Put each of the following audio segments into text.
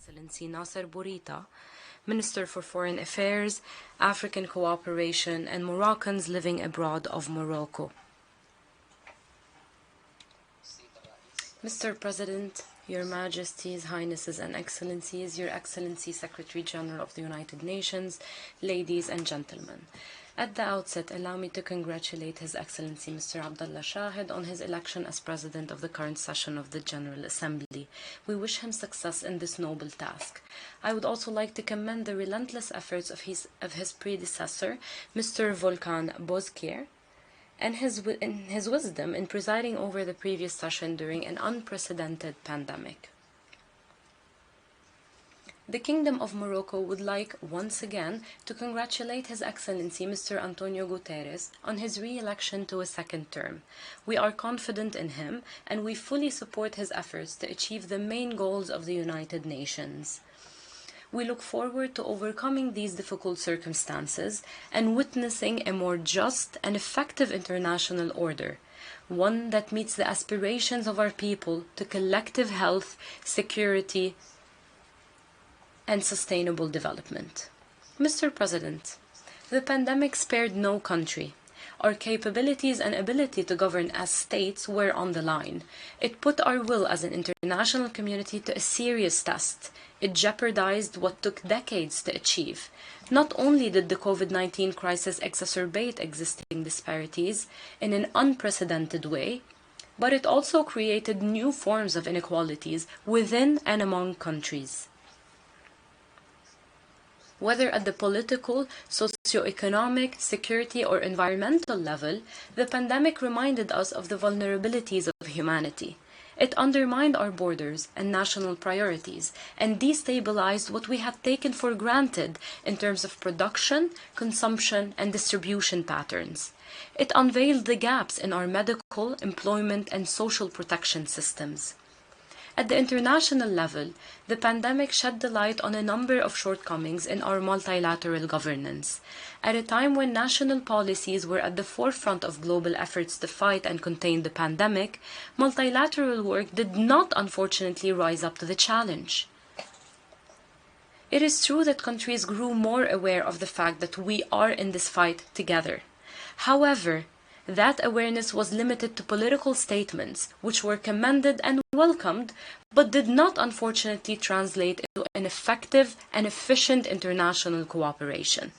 Excellency Nasser Bourita, Minister for Foreign Affairs, African Cooperation, and Moroccans living abroad of Morocco. Mr. President, Your Majesties, Highnesses, and Excellencies, Your Excellency Secretary General of the United Nations, ladies and gentlemen. At the outset, allow me to congratulate His Excellency Mr. Abdullah Shahid on his election as President of the current session of the General Assembly. We wish him success in this noble task. I would also like to commend the relentless efforts of his predecessor, Mr. Volkan Bozkir, and his wisdom in presiding over the previous session during an unprecedented pandemic. The Kingdom of Morocco would like, once again, to congratulate His Excellency Mr. Antonio Guterres on his re-election to a second term. We are confident in him, and we fully support his efforts to achieve the main goals of the United Nations. We look forward to overcoming these difficult circumstances and witnessing a more just and effective international order, one that meets the aspirations of our people to collective health, security, and sustainable development. Mr. President, the pandemic spared no country. Our capabilities and ability to govern as states were on the line. It put our will as an international community to a serious test. It jeopardized what took decades to achieve. Not only did the COVID-19 crisis exacerbate existing disparities in an unprecedented way, but it also created new forms of inequalities within and among countries. Whether at the political, socio-economic, security, or environmental level, the pandemic reminded us of the vulnerabilities of humanity. It undermined our borders and national priorities and destabilized what we had taken for granted in terms of production, consumption, and distribution patterns. It unveiled the gaps in our medical, employment, and social protection systems. At the international level, the pandemic shed the light on a number of shortcomings in our multilateral governance. At a time when national policies were at the forefront of global efforts to fight and contain the pandemic, multilateral work did not, unfortunately, rise up to the challenge. It is true that countries grew more aware of the fact that we are in this fight together. However, that awareness was limited to political statements, which were commended and welcomed, but did not unfortunately translate into an effective and efficient international cooperation.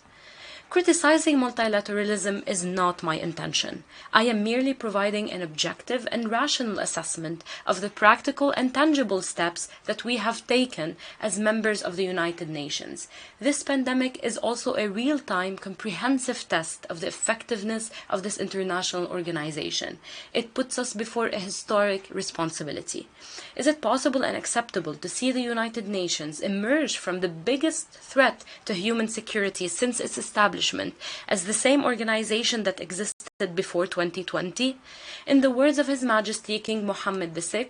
Criticizing multilateralism is not my intention. I am merely providing an objective and rational assessment of the practical and tangible steps that we have taken as members of the United Nations. This pandemic is also a real-time, comprehensive test of the effectiveness of this international organization. It puts us before a historic responsibility. Is it possible and acceptable to see the United Nations emerge from the biggest threat to human security since its establishment as the same organization that existed before 2020? In the words of His Majesty King Mohammed VI,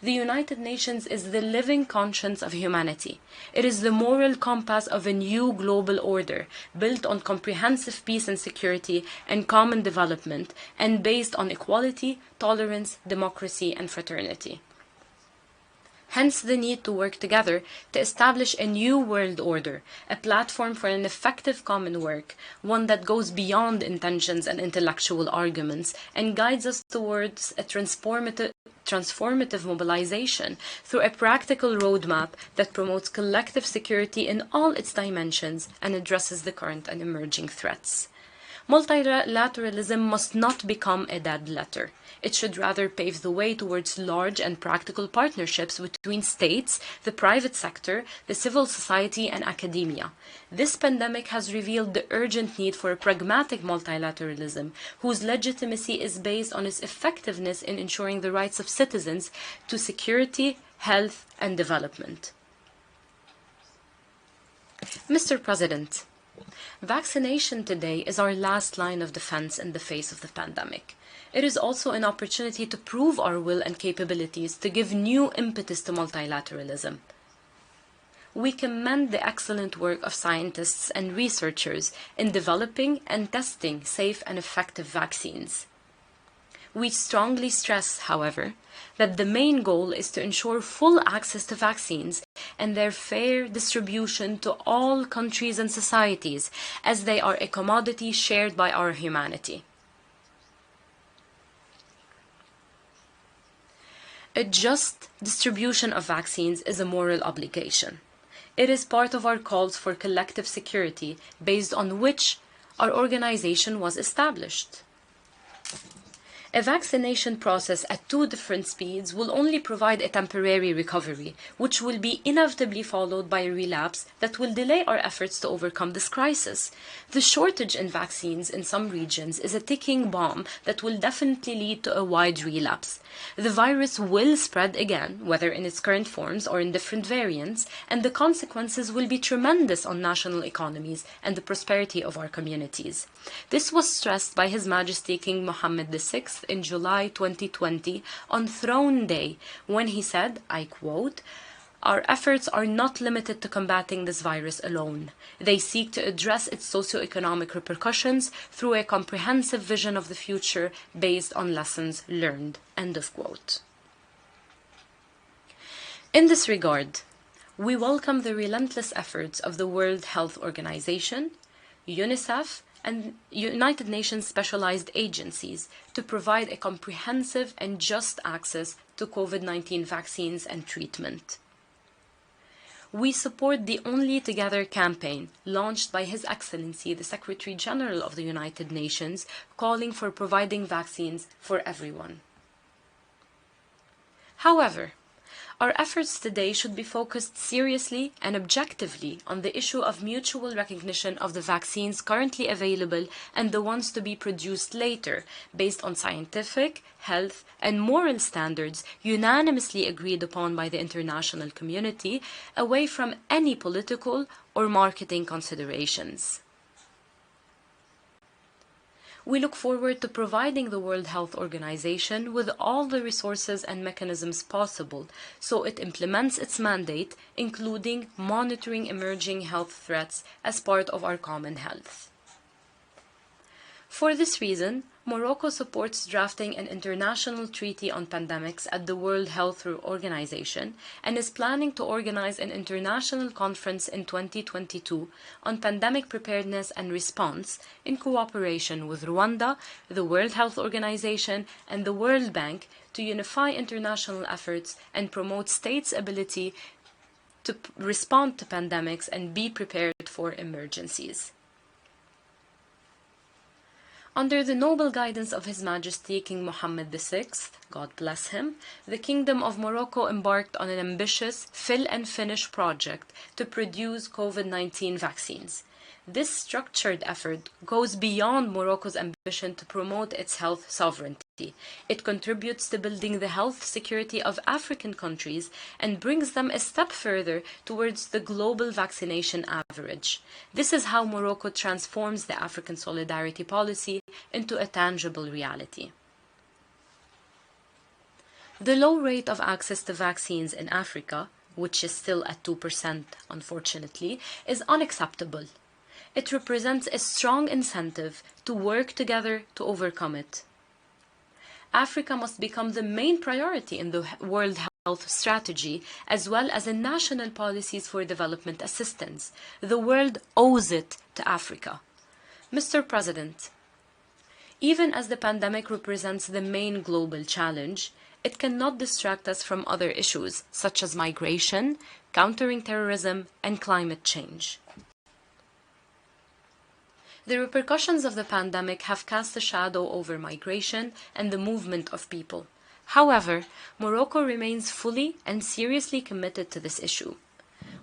the United Nations is the living conscience of humanity. It is the moral compass of a new global order, built on comprehensive peace and security and common development, and based on equality, tolerance, democracy, and fraternity. Hence the need to work together to establish a new world order, a platform for an effective common work, one that goes beyond intentions and intellectual arguments and guides us towards a transformative mobilization through a practical roadmap that promotes collective security in all its dimensions and addresses the current and emerging threats. Multilateralism must not become a dead letter. It should rather pave the way towards large and practical partnerships between states, the private sector, the civil society, and academia. This pandemic has revealed the urgent need for a pragmatic multilateralism, whose legitimacy is based on its effectiveness in ensuring the rights of citizens to security, health, and development. Mr. President, vaccination today is our last line of defense in the face of the pandemic. It is also an opportunity to prove our will and capabilities to give new impetus to multilateralism. We commend the excellent work of scientists and researchers in developing and testing safe and effective vaccines. We strongly stress, however, that the main goal is to ensure full access to vaccines and their fair distribution to all countries and societies, as they are a commodity shared by our humanity. A just distribution of vaccines is a moral obligation. It is part of our calls for collective security, based on which our organization was established. A vaccination process at two different speeds will only provide a temporary recovery, which will be inevitably followed by a relapse that will delay our efforts to overcome this crisis. The shortage in vaccines in some regions is a ticking bomb that will definitely lead to a wide relapse. The virus will spread again, whether in its current forms or in different variants, and the consequences will be tremendous on national economies and the prosperity of our communities. This was stressed by His Majesty King Mohammed VI in July 2020 on Throne Day, when he said, I quote, "Our efforts are not limited to combating this virus alone. They seek to address its socio-economic repercussions through a comprehensive vision of the future based on lessons learned." End of quote. In this regard, we welcome the relentless efforts of the World Health Organization, UNICEF, and United Nations specialized agencies to provide a comprehensive and just access to COVID-19 vaccines and treatment. We support the Only Together campaign launched by His Excellency the Secretary General of the United Nations, calling for providing vaccines for everyone. However, our efforts today should be focused seriously and objectively on the issue of mutual recognition of the vaccines currently available and the ones to be produced later, based on scientific, health, and moral standards unanimously agreed upon by the international community, away from any political or marketing considerations. We look forward to providing the World Health Organization with all the resources and mechanisms possible so it implements its mandate, including monitoring emerging health threats as part of our common health. For this reason, Morocco supports drafting an international treaty on pandemics at the World Health Organization and is planning to organize an international conference in 2022 on pandemic preparedness and response in cooperation with Rwanda, the World Health Organization, and the World Bank to unify international efforts and promote states' ability to respond to pandemics and be prepared for emergencies. Under the noble guidance of His Majesty King Mohammed VI, God bless him, the Kingdom of Morocco embarked on an ambitious fill and finish project to produce COVID-19 vaccines. This structured effort goes beyond Morocco's ambition to promote its health sovereignty. It contributes to building the health security of African countries and brings them a step further towards the global vaccination average. This is how Morocco transforms the African solidarity policy into a tangible reality. The low rate of access to vaccines in Africa, which is still at 2% unfortunately, is unacceptable. It represents a strong incentive to work together to overcome it. Africa must become the main priority in the World Health Strategy, as well as in national policies for development assistance. The world owes it to Africa. Mr. President, even as the pandemic represents the main global challenge, it cannot distract us from other issues, such as migration, countering terrorism, and climate change. The repercussions of the pandemic have cast a shadow over migration and the movement of people. However, Morocco remains fully and seriously committed to this issue.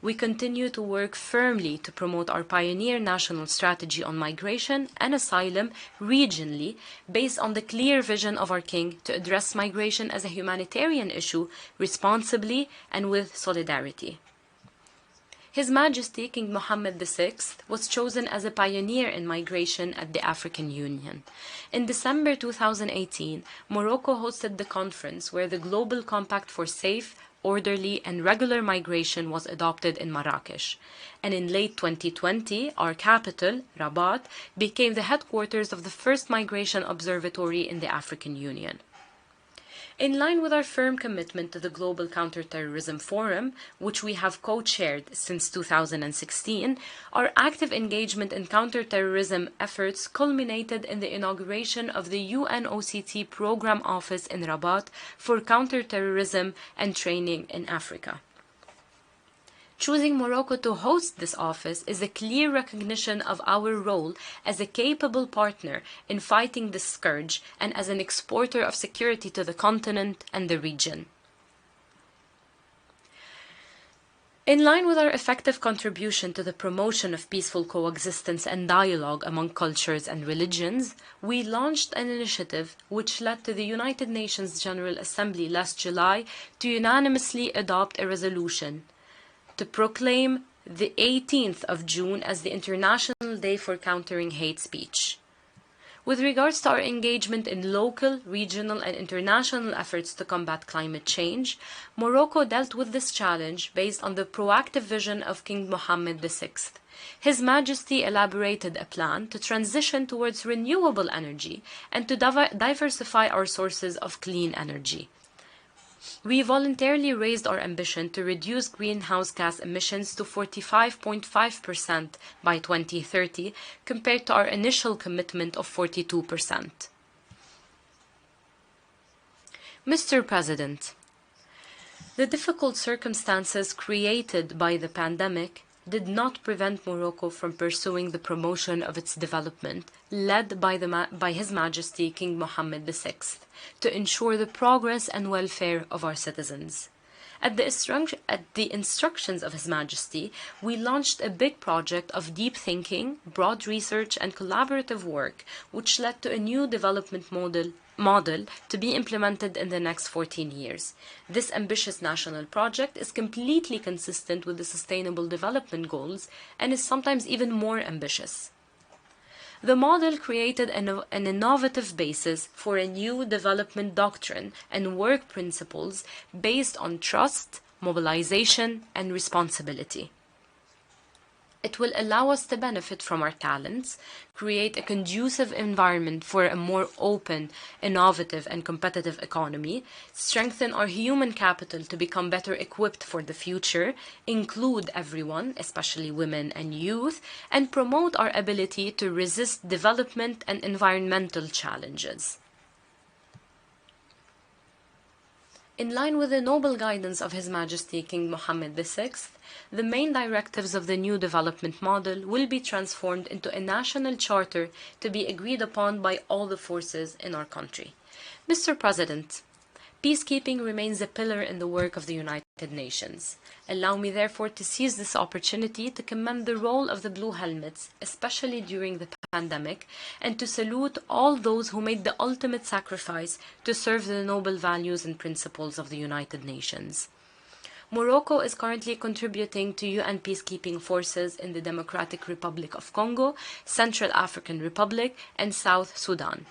We continue to work firmly to promote our pioneer national strategy on migration and asylum regionally, based on the clear vision of our King to address migration as a humanitarian issue responsibly and with solidarity. His Majesty King Mohammed VI was chosen as a pioneer in migration at the African Union. In December 2018, Morocco hosted the conference where the Global Compact for Safe, Orderly and Regular Migration was adopted in Marrakesh. And in late 2020, our capital, Rabat, became the headquarters of the first migration observatory in the African Union. In line with our firm commitment to the Global Counterterrorism Forum, which we have co-chaired since 2016, our active engagement in counterterrorism efforts culminated in the inauguration of the UNOCT Program Office in Rabat for Counterterrorism and Training in Africa. Choosing Morocco to host this office is a clear recognition of our role as a capable partner in fighting this scourge and as an exporter of security to the continent and the region. In line with our effective contribution to the promotion of peaceful coexistence and dialogue among cultures and religions, we launched an initiative which led to the United Nations General Assembly last July to unanimously adopt a resolution to proclaim the 18th of June as the International Day for Countering Hate Speech. With regards to our engagement in local, regional, and international efforts to combat climate change, Morocco dealt with this challenge based on the proactive vision of King Mohammed VI. His Majesty elaborated a plan to transition towards renewable energy and to diversify our sources of clean energy. We voluntarily raised our ambition to reduce greenhouse gas emissions to 45.5% by 2030, compared to our initial commitment of 42%. Mr. President, the difficult circumstances created by the pandemic did not prevent Morocco from pursuing the promotion of its development, led by His Majesty King Mohammed VI, to ensure the progress and welfare of our citizens. At the instructions of His Majesty, we launched a big project of deep thinking, broad research, and collaborative work, which led to a new development model to be implemented in the next 14 years. This ambitious national project is completely consistent with the Sustainable Development Goals and is sometimes even more ambitious. The model created an innovative basis for a new development doctrine and work principles based on trust, mobilization, and responsibility. It will allow us to benefit from our talents, create a conducive environment for a more open, innovative, and competitive economy, strengthen our human capital to become better equipped for the future, include everyone, especially women and youth, and promote our ability to resist development and environmental challenges. In line with the noble guidance of His Majesty King Mohammed VI, the main directives of the new development model will be transformed into a national charter to be agreed upon by all the forces in our country. Mr. President, peacekeeping remains a pillar in the work of the United Nations. Allow me therefore to seize this opportunity to commend the role of the Blue Helmets, especially during the pandemic, and to salute all those who made the ultimate sacrifice to serve the noble values and principles of the United Nations. Morocco is currently contributing to UN peacekeeping forces in the Democratic Republic of Congo, Central African Republic, and South Sudan.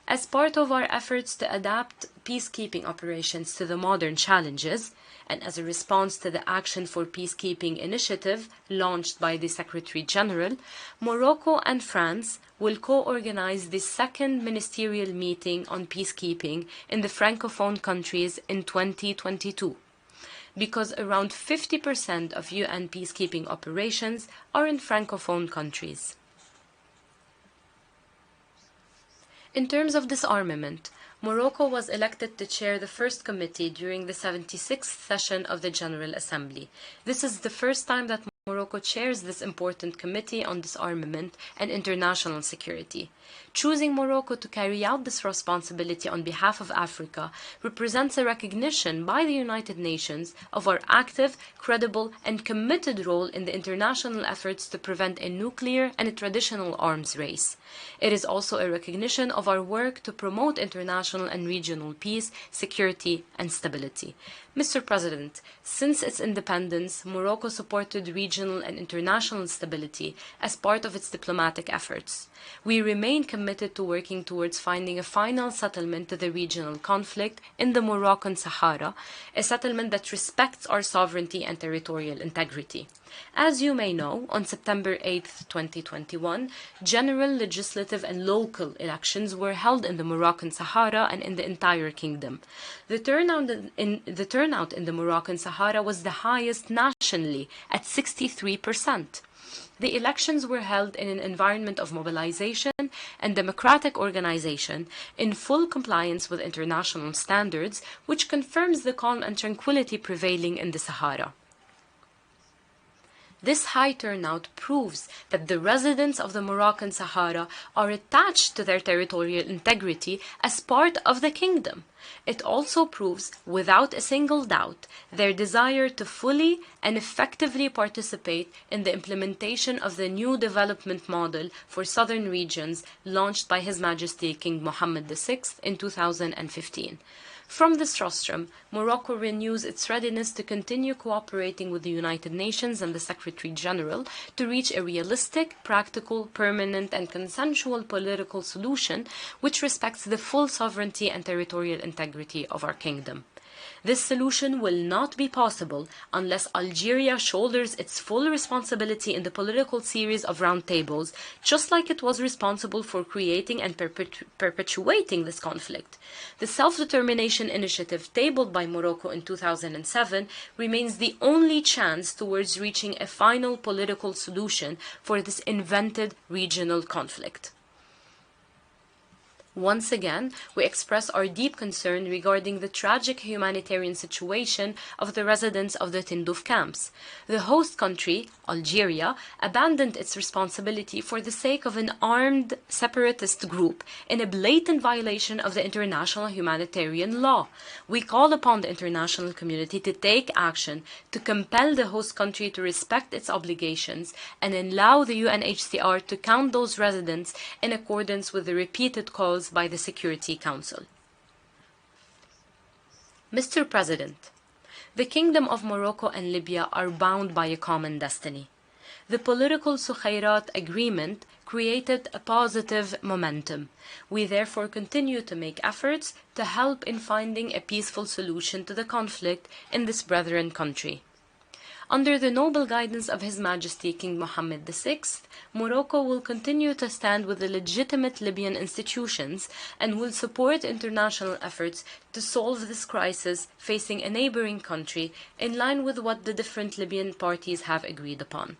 As part of our efforts to adapt peacekeeping operations to the modern challenges, and as a response to the Action for Peacekeeping initiative launched by the Secretary General, Morocco and France will co-organize the second ministerial meeting on peacekeeping in the Francophone countries in 2022, because around 50% of UN peacekeeping operations are in Francophone countries. In terms of disarmament, Morocco was elected to chair the first committee during the 76th session of the General Assembly. This is the first time that Morocco chairs this important committee on disarmament and international security. Choosing Morocco to carry out this responsibility on behalf of Africa represents a recognition by the United Nations of our active, credible, and committed role in the international efforts to prevent a nuclear and a traditional arms race. It is also a recognition of our work to promote international and regional peace, security, and stability. Mr. President, since its independence, Morocco supported regional and international stability as part of its diplomatic efforts. We remain committed to working towards finding a final settlement to the regional conflict in the Moroccan Sahara, a settlement that respects our sovereignty and territorial integrity. As you may know, on September 8, 2021, general, legislative and local elections were held in the Moroccan Sahara and in the entire kingdom. The turnout in the Moroccan Sahara was the highest nationally at 63%. The elections were held in an environment of mobilization and democratic organization in full compliance with international standards, which confirms the calm and tranquility prevailing in the Sahara. This high turnout proves that the residents of the Moroccan Sahara are attached to their territorial integrity as part of the kingdom. It also proves, without a single doubt, their desire to fully and effectively participate in the implementation of the new development model for southern regions launched by His Majesty King Mohammed VI in 2015. From this rostrum, Morocco renews its readiness to continue cooperating with the United Nations and the Secretary General to reach a realistic, practical, permanent and consensual political solution which respects the full sovereignty and territorial integrity of our kingdom. This solution will not be possible unless Algeria shoulders its full responsibility in the political series of roundtables, just like it was responsible for creating and perpetuating this conflict. The self-determination initiative tabled by Morocco in 2007 remains the only chance towards reaching a final political solution for this invented regional conflict. Once again, we express our deep concern regarding the tragic humanitarian situation of the residents of the Tindouf camps. The host country, Algeria, abandoned its responsibility for the sake of an armed separatist group in a blatant violation of the international humanitarian law. We call upon the international community to take action to compel the host country to respect its obligations and allow the UNHCR to count those residents in accordance with the repeated calls by the Security Council. Mr. President, the Kingdom of Morocco and Libya are bound by a common destiny. The political Sukhairat agreement created a positive momentum. We therefore continue to make efforts to help in finding a peaceful solution to the conflict in this brethren country. Under the noble guidance of His Majesty King Mohammed VI, Morocco will continue to stand with the legitimate Libyan institutions and will support international efforts to solve this crisis facing a neighboring country in line with what the different Libyan parties have agreed upon.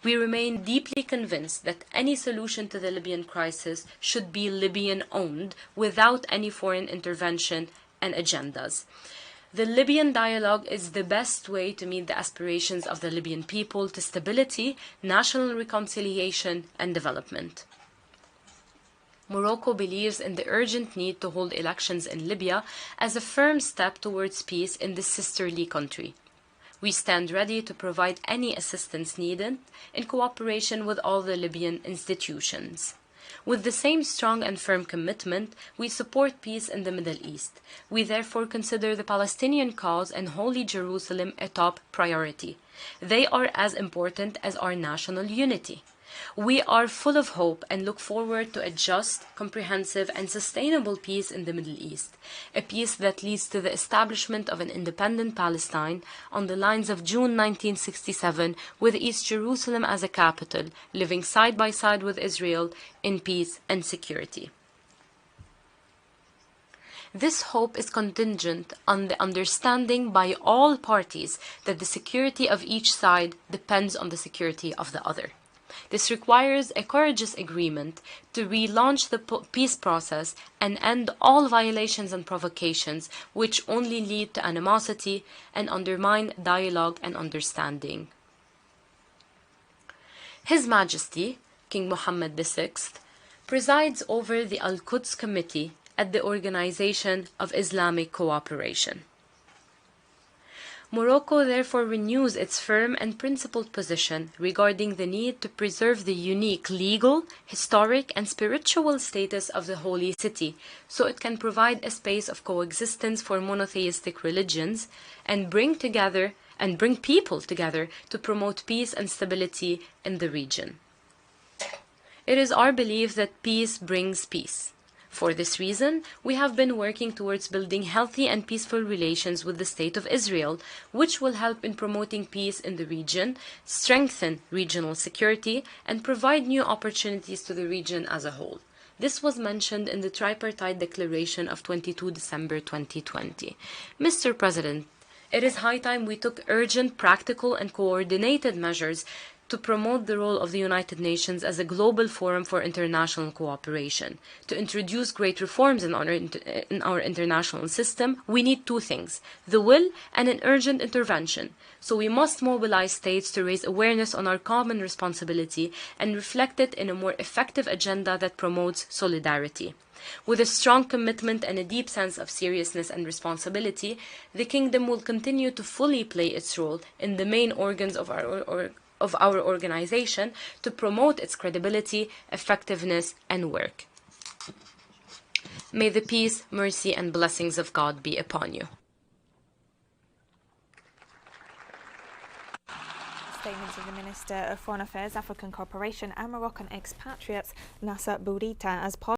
We remain deeply convinced that any solution to the Libyan crisis should be Libyan-owned without any foreign intervention and agendas. The Libyan dialogue is the best way to meet the aspirations of the Libyan people to stability, national reconciliation, and development. Morocco believes in the urgent need to hold elections in Libya as a firm step towards peace in this sisterly country. We stand ready to provide any assistance needed in cooperation with all the Libyan institutions. With the same strong and firm commitment, we support peace in the Middle East. We therefore consider the Palestinian cause and Holy Jerusalem a top priority. They are as important as our national unity. We are full of hope and look forward to a just, comprehensive, and sustainable peace in the Middle East, a peace that leads to the establishment of an independent Palestine on the lines of June 1967, with East Jerusalem as a capital, living side by side with Israel in peace and security. This hope is contingent on the understanding by all parties that the security of each side depends on the security of the other. This requires a courageous agreement to relaunch the peace process and end all violations and provocations which only lead to animosity and undermine dialogue and understanding. His Majesty, King Mohammed VI, presides over the Al-Quds Committee at the Organization of Islamic Cooperation. Morocco therefore renews its firm and principled position regarding the need to preserve the unique legal, historic, and spiritual status of the Holy City, so it can provide a space of coexistence for monotheistic religions and bring people together to promote peace and stability in the region. It is our belief that peace brings peace. For this reason, we have been working towards building healthy and peaceful relations with the State of Israel, which will help in promoting peace in the region, strengthen regional security, and provide new opportunities to the region as a whole. This was mentioned in the Tripartite Declaration of 22 December 2020. Mr. President, it is high time we took urgent, practical, and coordinated measures to promote the role of the United Nations as a global forum for international cooperation. To introduce great reforms in our international system, we need two things: the will and an urgent intervention. So we must mobilize states to raise awareness on our common responsibility and reflect it in a more effective agenda that promotes solidarity. With a strong commitment and a deep sense of seriousness and responsibility, the Kingdom will continue to fully play its role in the main organs of our organization to promote its credibility, effectiveness, and work. May the peace, mercy, and blessings of God be upon you. Statements of the Minister of Foreign Affairs, African Cooperation and Moroccan expatriates, Nasser Bourita, as part